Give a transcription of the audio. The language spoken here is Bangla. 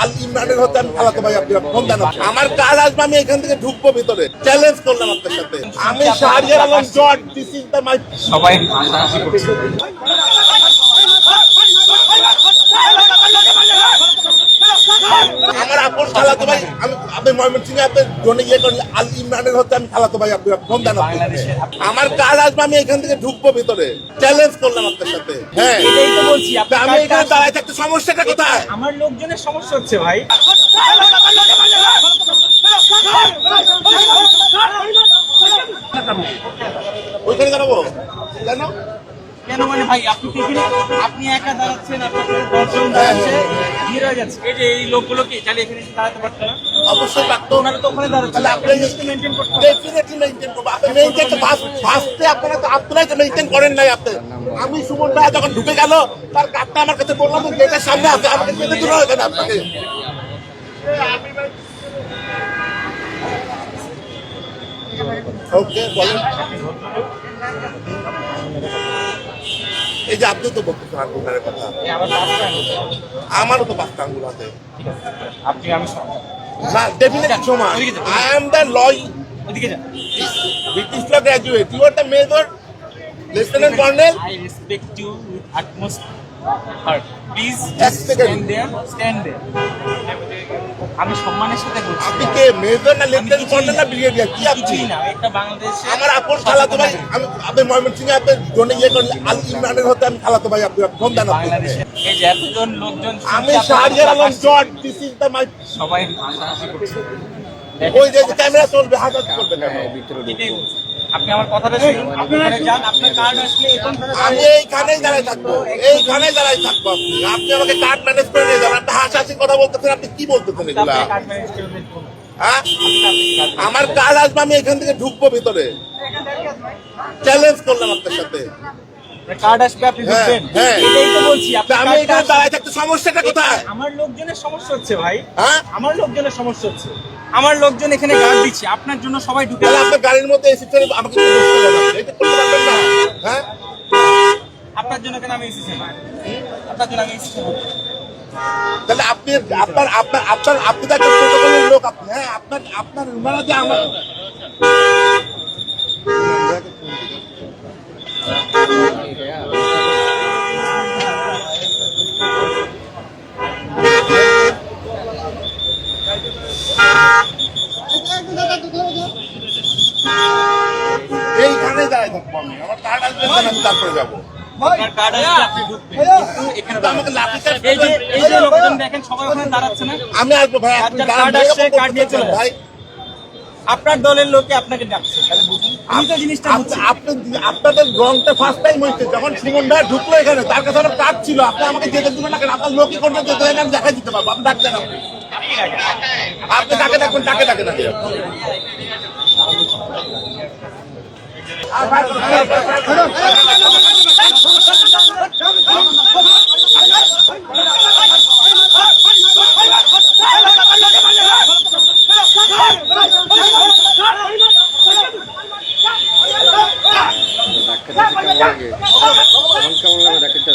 আল ইমরানের হতে আমি খালাতো ভাই, আপনি ফোন দেন। আমার কাজ আসবে, আমি এখান থেকে ঢুকবো ভিতরে, চ্যালেঞ্জ করলাম আপনার সাথে। আমি Shahriar Alam George, this is the my. সবাই হাসাহাসি করছে। আমার আপন খালাতো ভাই, আপনি ময়মনসিংহে আপনার জন্য ইয়ে করেন, আল ইমরানের হতে আমি খালাতো ভাই, আপনি ফোন দেন। আমার কাজ আসবে, আমি এখান থেকে ঢুকবো ভিতরে, চ্যালেঞ্জ করলাম আপনার সাথে। হ্যাঁ, এটাই তো বলছি, আমি এখানে দাঁড়ায় থাকতে সমস্যাটা কোথায়? আমার লোকজনের সমস্যা হচ্ছে ভাই। ওইখানে দাঁড়াবো কেন? কেন মানে ভাই, আপনি তো এখানে আপনি একা দাঁড়াচ্ছেন, আপনার সাথে 10 জন দাঁড়াচ্ছে, ভিড় হয়ে যাচ্ছে। এই যে এই লোকগুলো কি চাইলে এখানে এসে দাঁড়াতে পারতো না? অবশ্যই পারতো। ওনারা তো ওখানে দাঁড়াচ্ছে, তাহলে আপনি মেনটেন করতে হবে। ডেফিনেটলি মেইনটেইন করব। আপনি মেইনটেইন তো ফার্স্টে আপনারাই তো মেইনটেইন করেন নাই আপনি। আমি সুমন ভাই যখন ঢুকে গেল, তার কার্ডটা আমার কাছে বললাম যে গেটের সামনে আছে, আমাকে যেতে দিল না কেন আপনাকে? ওকে, বলেন। এই যে আপনি তো বলতেছেন আঙ্গুলের কথা, আমারও তো 5টা আঙ্গুল আছে। আপনি আমি না, ডেফিনেটলি সমান। আই এম দ্য ল, ওদিকে যান। British law graduate, you are the major lieutenant colonel. I respect you with utmost heart. Please এক সেকেন্ড। stand there. আমি সম্মানের সাথে বলছি। আপনি কে, মেজর না লেফটেন্যান্ট কর্নেল না ব্রিগেডিয়ার, কি আপনি? কিছুই না, একটা বাংলাদেশে আমার আপন খালাতো ভাই, আপনি ময়মনসিংহে আপনার জন্য ইয়ে করেন, আল ইমরানের হতে আমি খালাতো ভাই, আপনি ফোন দেন। বাংলাদেশে এই যে এতজন লোকজন, আমি Shahriar Alam George, this is the my. সবাই হাসাহাসি করছে। ওই যে ক্যামেরা চলবে, হাসাহাসি করবে কেন? এটাই বলছি। আপনি আমার কথাটা শুনুন, আপনি ওখানে যান, আপনার কার্ড আসলে আমি এইখানেই দাঁড়ায় থাকবো, এইখানেই দাঁড়ায় থাকবো। আপনি আমাকে কার্ড ম্যানেজ করে নিয়ে যাবেন। আপনি হাসাহাসি কথা বলতেছেন, আপনি কি বলতেছেন এগুলা? কার্ড ম্যানেজ করে দেন। হ্যাঁ, আমার কাজ আসবে, আমি এখান থেকে ঢুকবো ভিতরে, চ্যালেঞ্জ করলাম আপনার সাথে। কার্ড আসবে, আপনি হ্যাঁ, ঢুকবেন। হ্যাঁ। এটাই তো বলছি, আমি এখানে দাঁড়ায় থাকতে সমস্যাটা কোথায়? আমার লোকজনের সমস্যা হচ্ছে ভাই। হ্যাঁ, আমার লোকজনের সমস্যা হচ্ছে। আমার লোকজন এখানে গার্ড দিচ্ছে, আপনার জন্য সবাই ঢুকে। তাহলে আপনার গাড়ির মধ্যে এসি ছেড়ে আমাকে কি বসতে দেন? এটা করতে পারবেন না? হ্যাঁ, আপনার জন্য কেন আমি এসেছি? আপনার জন্য আমি এসেছি। তাহলে আপনি আপনার আপনার আপনার আপনি তো একটা প্রোটোকলের লোক আপনি। হ্যাঁ, আপনার আপনার ওনারা যে আমার এইখানে দাঁড়ায় থাকবো আমি। আমার কার্ড আসবে, আমি তারপরে যাবো। আপনার কার্ড আসবে, আপনি ঢুকবেন। কিন্তু এখানে আমাকে লাঠি চার্জ এই যে লোকজন দেখেন, সবাই ওখানে দাঁড়াচ্ছে না। আমি আসবো ভাই, আপনি যার দাঁড়ান, কার্ড আসছে, এরকম কার্ড নিয়ে করতেছেন চলে ভাই। আপনার দলের লোকে আপনাকে ডাকছে, তাহলে বুঝুন। আমি তো জিনিসটা বুঝছি। আপনাদের রংটা ফার্স্ট টাইম হয়েছে যখন সুমন ভাই ঢুকলো এখানে, তার কাছে আমার কার্ড ছিল। আপনি আমাকে যেতে দিবেন না কেন? আপনার লোকই কোনটা যেতে দেন, আমি দেখাই দিতে পারবো। আপনি ডাকতেন, আপনি ডাকে ডাকবেন, ডাকে ডাকে ডাকে। কেমন লাগে ডাক্তারটা?